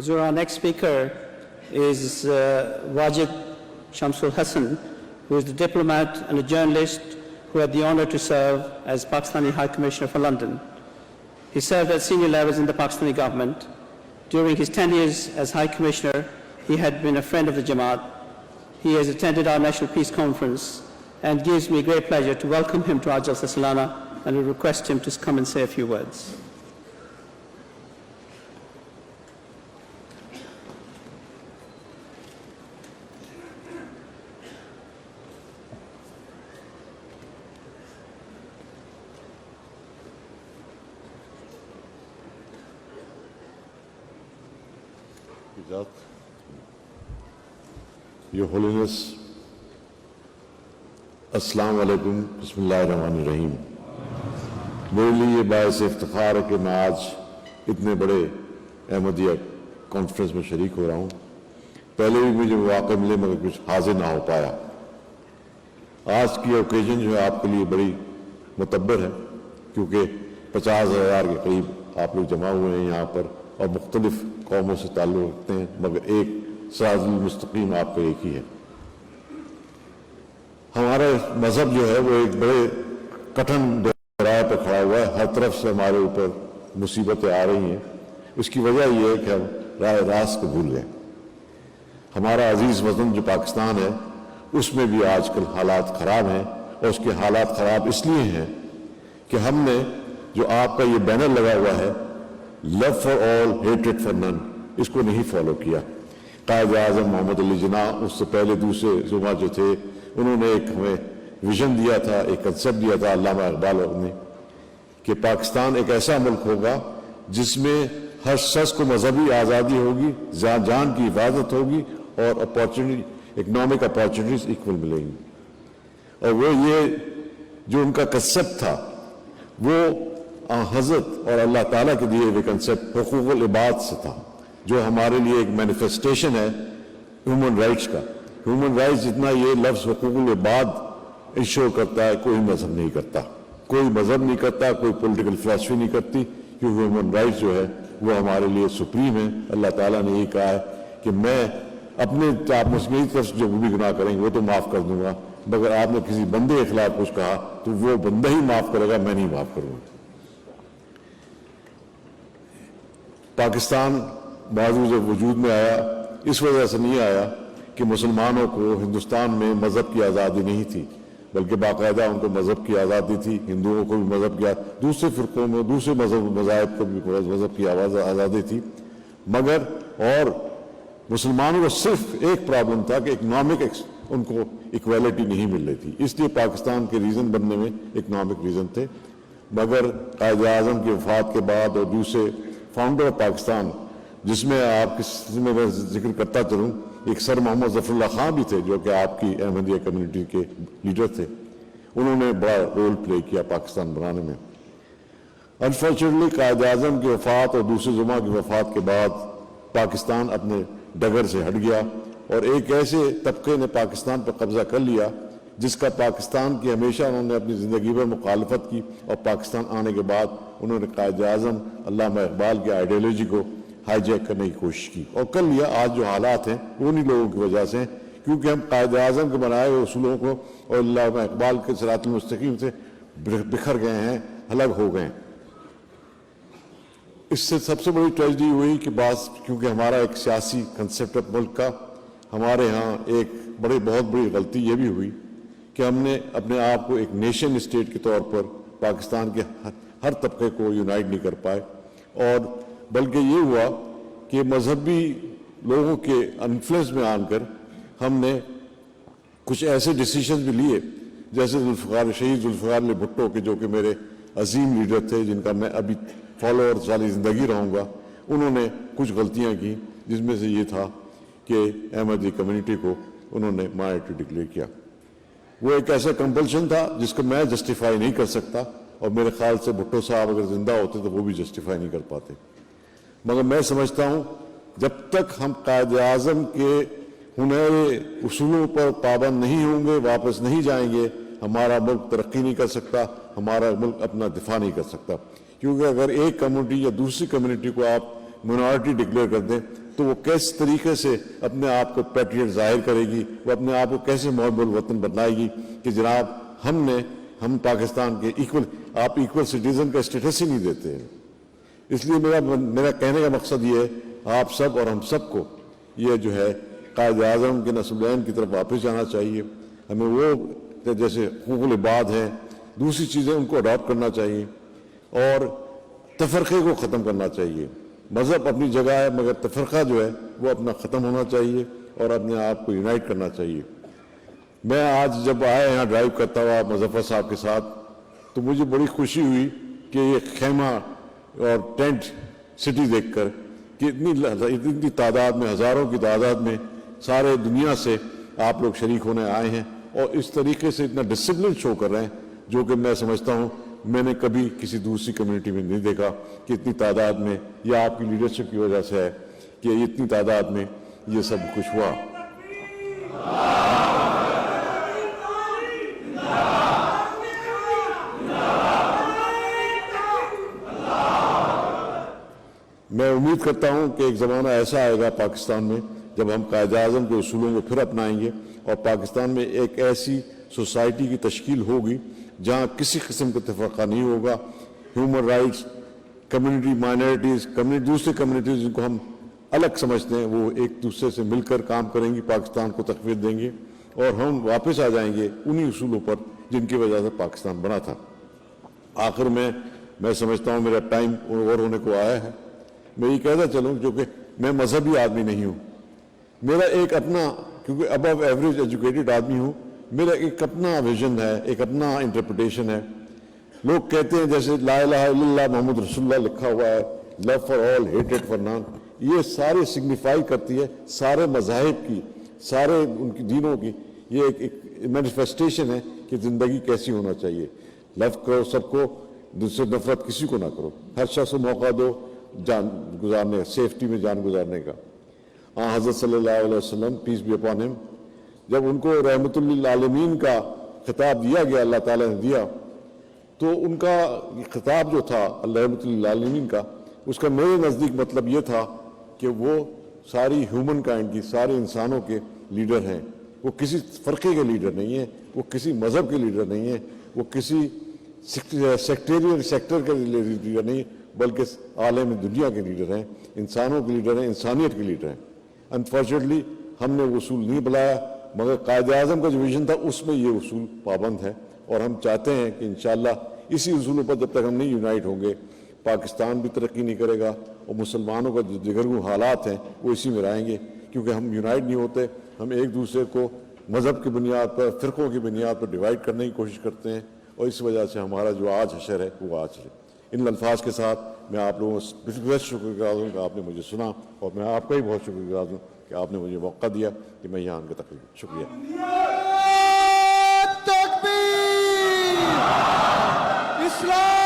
So our next speaker is Wajid Shamsul Hassan, who is a diplomat and a journalist who had the honor to serve as Pakistani High Commissioner for London. He served at senior levels in the Pakistani government. During his 10 years as High Commissioner, he had been a friend of the Jamaat. He has attended our National Peace Conference and gives me great pleasure to welcome him to our Jalsa Salana and will request him to come and say a few words. Your Holiness, Assalamu alaikum, Bismillahirrahmanirrahim. मेरे लिए ये बायस इफ्तिखार है कि मैं आज इतने बड़े Ahmadiyya conference में शरीक हो रहा हूँ। पहले भी मुझे मौके मिले मगर कुछ हाजिर ना हो पाया। आज की ओकेजन जो है आपके लिए बड़ी मुतब्बर है क्योंकि 50,000 के करीब आप लोग जमा हुए हैं यहाँ पर और मुख्तलिफ कौमों से ताल्लुक़ रखते हैं मगर एक सिराजुल मुस्तकीम आपका एक ही है। हमारा मज़हब जो है वो एक बड़े कठिन राह पर खड़ा हुआ है। हर तरफ से हमारे ऊपर मुसीबतें आ रही हैं। उसकी वजह यह है कि हम राह रास्त को भूल गए। हमारा अजीज़ वतन जो पाकिस्तान है उसमें भी आजकल हालात ख़राब हैं और उसके हालात ख़राब इसलिए हैं कि हमने जो आपका ये बैनर लगा हुआ है love for all hatred for none, इसको नहीं फॉलो किया। कायद आज़म मोहम्मद अली जिन्ना, उससे पहले दूसरे जुमा जो थे, उन्होंने एक हमें विजन दिया था, एक कंसेप्ट दिया था अल्लामा इकबाल ने कि पाकिस्तान एक ऐसा मुल्क होगा जिसमें हर शख्स को मजहबी आज़ादी होगी, जान की हिफाजत होगी और अपॉर्चुनिटी इकनॉमिक अपॉर्चुनिटीज इक्वल मिलेंगी। और वो ये जो उनका कंसेप्ट था वो हज़रत और अल्लाह ताला के दिए हुए कंसेप्ट हुकूकुल इबाद से था जो हमारे लिए एक मैनिफेस्टेशन है ह्यूमन राइट्स का। ह्यूमन राइट्स जितना ये लफ्ज़ हुकूकुल इबाद इंश्योर करता है कोई मजहब नहीं करता, कोई मजहब नहीं करता, कोई पॉलिटिकल फिलॉसफी नहीं करती क्योंकि ह्यूमन राइट्स जो है वो हमारे लिए सुप्रीम है। अल्लाह ताला ने ये कहा है कि मैं अपने आप मेरी तरफ से जो भी गुनाह करेंगे वो तो माफ़ कर दूंगा मगर आपने किसी बंदे के खिलाफ कुछ कहा तो वो बंदा ही माफ़ करेगा, मैं नहीं माफ़ करूँगा। पाकिस्तान बावजूद वजूद में आया इस वजह से नहीं आया कि मुसलमानों को हिंदुस्तान में मज़हब की आज़ादी नहीं थी बल्कि बाकायदा उनको मज़हब की आज़ादी थी। हिंदुओं को भी मज़हब की, दूसरे फ़िरक़ों में दूसरे मज़ाहिब को भी मज़हब की आज़ादी थी मगर और मुसलमानों को सिर्फ एक प्रॉब्लम था कि इकनॉमिक उनको इक्वालिटी नहीं मिल रही थी, इसलिए पाकिस्तान के रीज़न बनने में इकनॉमिक रीज़न थे। मगर कायद आज़म की वफ़ात के बाद और दूसरे फाउंडर ऑफ पाकिस्तान जिसमें आपकी मैं जिक्र करता चलूँ, एक सर मोहम्मद ज़फ़रुल्लाह खान भी थे जो कि आपकी अहमदिया कम्युनिटी के लीडर थे, उन्होंने बड़ा रोल प्ले किया पाकिस्तान बनाने में। अनफॉर्चुनेटली कायद आज़म की वफ़ात और दूसरे जुमा की वफ़ात के बाद पाकिस्तान अपने डगर से हट गया और एक ऐसे तबके ने पाकिस्तान पर कब्ज़ा कर लिया जिसका पाकिस्तान की हमेशा उन्होंने अपनी ज़िंदगी पर मुखालफत की और पाकिस्तान आने के बाद उन्होंने कायद आज़म अल्लामा इकबाल की आइडियोलॉजी को हाईजैक करने की कोशिश की और कर लिया। आज जो हालात हैं वो उन्हीं लोगों की वजह से क्योंकि हम कायद आज़म के बनाए हुए उसूलों को और अल्लामा इकबाल के सिरातुल मुस्तकीम से बिखर गए हैं, अलग हो गए। इससे सबसे बड़ी ट्रेजेडी हुई कि क्योंकि हमारा एक सियासी कंसेप्ट ऑफ मुल्क का हमारे यहाँ एक बहुत बड़ी गलती ये भी हुई कि हमने अपने आप को एक नेशन स्टेट के तौर पर पाकिस्तान के हर तबके को यूनाइट नहीं कर पाए और बल्कि ये हुआ कि मजहबी लोगों के इन्फ्लुएंस में आकर हमने कुछ ऐसे डिसीजन भी लिए जैसे शहीद जुल्फ़िकार अली भुट्टो के जो कि मेरे अजीम लीडर थे जिनका मैं अभी फॉलोअर सारी ज़िंदगी रहूँगा, उन्होंने कुछ गलतियाँ की जिसमें से ये था कि अहमदी कम्युनिटी को उन्होंने माइनॉरिटी डिक्लेयर किया। वो एक ऐसा कंपल्शन था जिसको मैं जस्टिफाई नहीं कर सकता और मेरे ख्याल से भुट्टो साहब अगर जिंदा होते तो वो भी जस्टिफाई नहीं कर पाते। मगर मैं समझता हूँ जब तक हम कायद आज़म के हुनर उसूलों पर पाबंद नहीं होंगे, वापस नहीं जाएंगे, हमारा मुल्क तरक्की नहीं कर सकता, हमारा मुल्क अपना दिफा नहीं कर सकता। क्योंकि अगर एक कम्युनिटी या दूसरी कम्युनिटी को आप माइनॉरिटी डिक्लेयर कर दें تو وہ کس طریقے سے اپنے آپ کو پیٹریٹ ظاہر کرے گی, وہ اپنے آپ کو کیسے محب الوطن بنائے گی کہ جناب ہم پاکستان کے آپ ایکول سٹیزن کا اسٹیٹس ہی نہیں دیتے ہیں. اس لیے میرا کہنے کا مقصد یہ ہے آپ سب اور ہم سب کو یہ جو ہے قائد اعظم کے نسل العین کی طرف واپس جانا چاہیے. ہمیں وہ جیسے حقوق العباد ہیں, دوسری چیزیں ان کو اڈاپٹ کرنا چاہیے اور تفرقے کو ختم کرنا چاہیے. مذہب اپنی جگہ ہے مگر تفرقہ جو ہے وہ اپنا ختم ہونا چاہیے اور اپنے آپ کو یونائٹ کرنا چاہیے. میں آج جب آیا یہاں ڈرائیو کرتا ہوا مظفر صاحب کے ساتھ تو مجھے بڑی خوشی ہوئی کہ یہ خیمہ اور ٹینٹ سٹی دیکھ کر کہ اتنی تعداد میں, ہزاروں کی تعداد میں سارے دنیا سے آپ لوگ شریک ہونے آئے ہیں اور اس طریقے سے اتنا ڈسپلن شو کر رہے ہیں جو کہ میں سمجھتا ہوں میں نے کبھی کسی دوسری کمیونٹی میں نہیں دیکھا کہ اتنی تعداد میں. یہ آپ کی لیڈرشپ کی وجہ سے ہے کہ اتنی تعداد میں یہ سب کچھ ہوا. میں امید کرتا ہوں کہ ایک زمانہ ایسا آئے گا پاکستان میں جب ہم قائد اعظم کے اصولوں کو پھر اپنائیں گے اور پاکستان میں ایک ایسی سوسائٹی کی تشکیل ہوگی جہاں کسی قسم کا تفرقہ نہیں ہوگا. ہیومن رائٹس, کمیونٹی مائنورٹیز, دوسری کمیونٹیز جن کو ہم الگ سمجھتے ہیں وہ ایک دوسرے سے مل کر کام کریں گی, پاکستان کو تقویت دیں گے اور ہم واپس آ جائیں گے انہی اصولوں پر جن کی وجہ سے پاکستان بنا تھا. آخر میں سمجھتا ہوں میرا ٹائم اوور ہونے کو آیا ہے. میں یہ کہتا چلوں کہ میں مذہبی آدمی نہیں ہوں, میرا ایک اپنا, کیونکہ ابو ایوریج ایجوکیٹڈ آدمی ہوں, میرا ایک اپنا ویژن ہے, ایک اپنا انٹرپریٹیشن ہے. لوگ کہتے ہیں جیسے لا الہ الا اللہ محمد رسول اللہ لکھا ہوا ہے, لو فار آل ہیٹڈ فار نان, یہ سارے سگنیفائی کرتی ہے سارے مذاہب کی, سارے ان کی دینوں کی. یہ ایک مینیفیسٹیشن ہے کہ زندگی کیسی ہونا چاہیے. لو کرو سب کو, دوسرے نفرت کسی کو نہ کرو, ہر شخص کو موقع دو جان گزارنے, سیفٹی میں جان گزارنے کا. حضرت صلی اللہ علیہ وسلم پیس بی اپان ہم, جب ان کو رحمت للعالمین کا خطاب دیا گیا, اللہ تعالیٰ نے دیا, تو ان کا خطاب جو تھا اللہ رحمت للعالمین کا, اس کا میرے نزدیک مطلب یہ تھا کہ وہ ساری ہیومن کائنڈ کی, سارے انسانوں کے لیڈر ہیں. وہ کسی فرقے کے لیڈر نہیں ہیں, وہ کسی مذہب کے لیڈر نہیں ہیں, وہ کسی سیکٹریل سیکٹر کے لیڈر نہیں, بلکہ عالم دنیا کے لیڈر ہیں, انسانوں کے لیڈر ہیں, انسانیت کے لیڈر ہیں. انفارچونیٹلی ہم نے وہ اصول نہیں بلایا, مگر قائد اعظم کا جو ویژن تھا اس میں یہ اصول پابند ہے اور ہم چاہتے ہیں کہ انشاءاللہ اسی اصولوں پر جب تک ہم نہیں یونائٹ ہوں گے پاکستان بھی ترقی نہیں کرے گا اور مسلمانوں کا جو دیگرگوں حالات ہیں وہ اسی میں رہیں گے. کیونکہ ہم یونائٹ نہیں ہوتے, ہم ایک دوسرے کو مذہب کی بنیاد پر, فرقوں کی بنیاد پر ڈیوائڈ کرنے کی کوشش کرتے ہیں اور اس وجہ سے ہمارا جو آج حشر ہے وہ آج ہے. ان الفاظ کے ساتھ میں آپ لوگوں سے بہت شکر گزار ہوں کہ آپ نے مجھے سنا اور میں آپ کا ہی بہت شکر گزار ہوں کہ آپ نے مجھے موقع دیا کہ میں یہاں ان کا تقریر. شکریہ. تکبیر! اسلام